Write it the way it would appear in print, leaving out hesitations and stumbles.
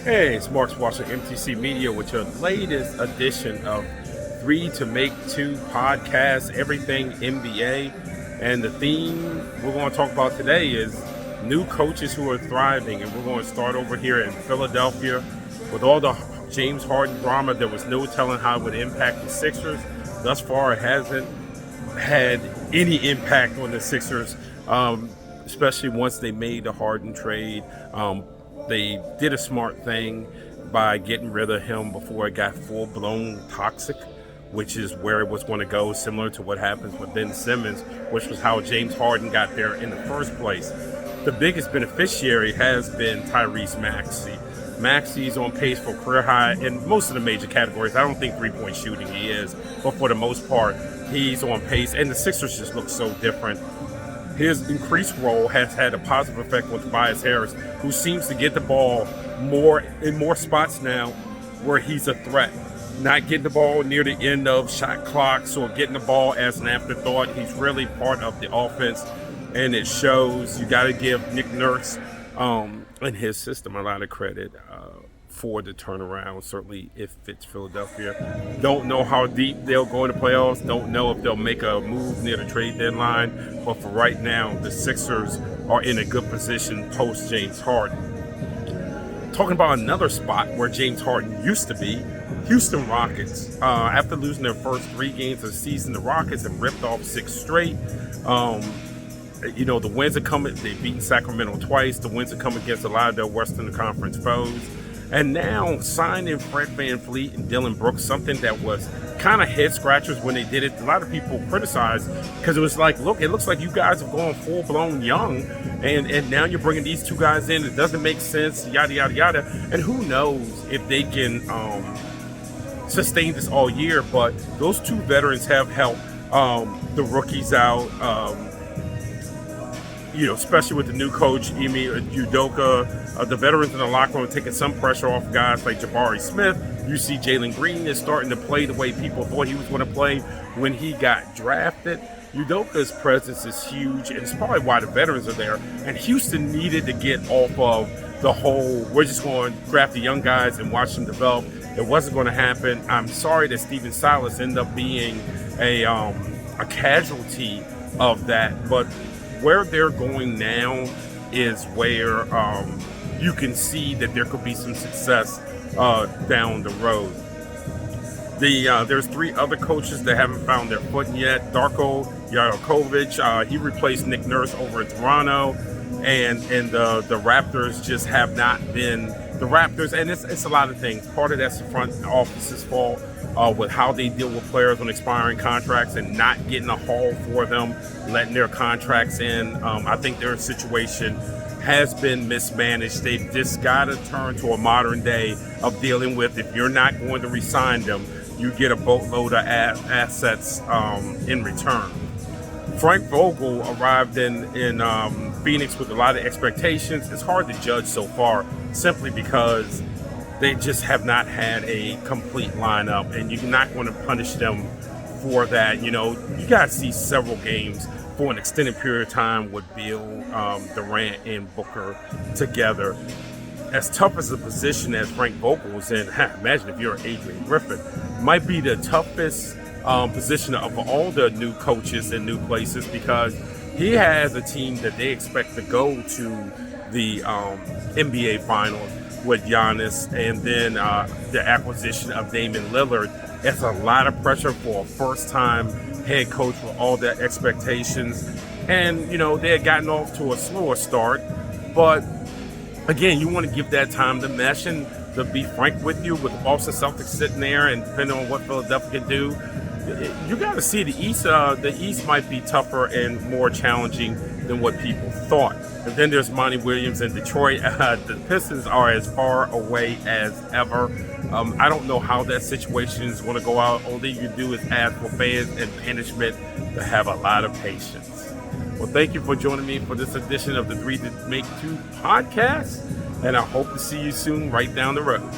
Hey, it's Mark Watson, MTC Media, with your latest edition of 3 to Make 2 podcast, everything NBA. And the theme we're going to talk about today is new coaches who are thriving. And we're going to start over here in Philadelphia. With all the James Harden drama, there was no telling how it would impact the Sixers. Thus far, it hasn't had any impact on the Sixers, especially once they made the Harden trade. They did a smart thing by getting rid of him before it got full-blown toxic, which is where it was going to go, similar to what happens with Ben Simmons, which was how James Harden got there in the first place. The biggest beneficiary has been Tyrese Maxey. Maxey's on pace for career high in most of the major categories. I don't think three-point shooting he is, but for the most part, he's on pace, and the Sixers just look so different. His increased role has had a positive effect on Tobias Harris, who seems to get the ball in more spots now where he's a threat. Not getting the ball near the end of shot clocks or getting the ball as an afterthought. He's really part of the offense, and it shows. You got to give Nick Nurse and his system a lot of credit for the turnaround. Certainly, if it's Philadelphia. Don't know how deep they'll go in the playoffs. Don't know if they'll make a move near the trade deadline. But for right now, the Sixers are in a good position post James Harden. Talking about another spot where James Harden used to be, Houston Rockets. After losing their first 3 games of the season, the Rockets have ripped off 6 straight. The wins are coming. They've beaten Sacramento twice. The wins are coming against a lot of their Western Conference foes. And now signing Fred VanVleet and Dillon Brooks, something that was kind of head scratchers when they did it. A lot of people criticized because it was like, look, it looks like you guys have gone full blown young, and now you're bringing these 2 guys in. It doesn't make sense, yada yada yada. And who knows if they can sustain this all year? But those 2 veterans have helped the rookies out. Especially with the new coach, Ime Udoka, the veterans in the locker room taking some pressure off guys like Jabari Smith. You see Jalen Green is starting to play the way people thought he was going to play when he got drafted. Udoka's presence is huge, and it's probably why the veterans are there. And Houston needed to get off of the whole, we're just going to draft the young guys and watch them develop. It wasn't going to happen. I'm sorry that Stephen Silas ended up being a casualty of that, but where they're going now is where you can see that there could be some success down the road. There's 3 other coaches that haven't found their footing yet. Darko Rajakovic, he replaced Nick Nurse over at Toronto, and the Raptors just have not been the Raptors, and it's a lot of things. Part of that's the front office's fault with how they deal with players on expiring contracts and not getting a haul for them, letting their contracts in. I think their situation has been mismanaged. They've just got to turn to a modern day of dealing with, if you're not going to re-sign them, you get a boatload of assets in return. Frank Vogel arrived in Phoenix with a lot of expectations. It's hard to judge so far simply because they just have not had a complete lineup, and you're not going to punish them for that. You got to see several games for an extended period of time with Beal, Durant, and Booker together. As tough as a position as Frank Vogel was in, imagine if you're Adrian Griffin, might be the toughest position of all the new coaches in new places, because he has a team that they expect to go to the NBA Finals with Giannis, and then the acquisition of Damian Lillard. It's a lot of pressure for a first-time head coach with all the expectations. And, they had gotten off to a slower start. But, again, you want to give that time to mesh, and to be frank with you, with the Boston Celtics sitting there, and depending on what Philadelphia can do, you got to see the East. The East might be tougher and more challenging than what people thought. And then there's Monty Williams in Detroit. The Pistons are as far away as ever. I don't know how that situation is going to go out. All you can do is ask for fans and management to have a lot of patience. Well, thank you for joining me for this edition of the 3 to Make 2 podcast, and I hope to see you soon right down the road.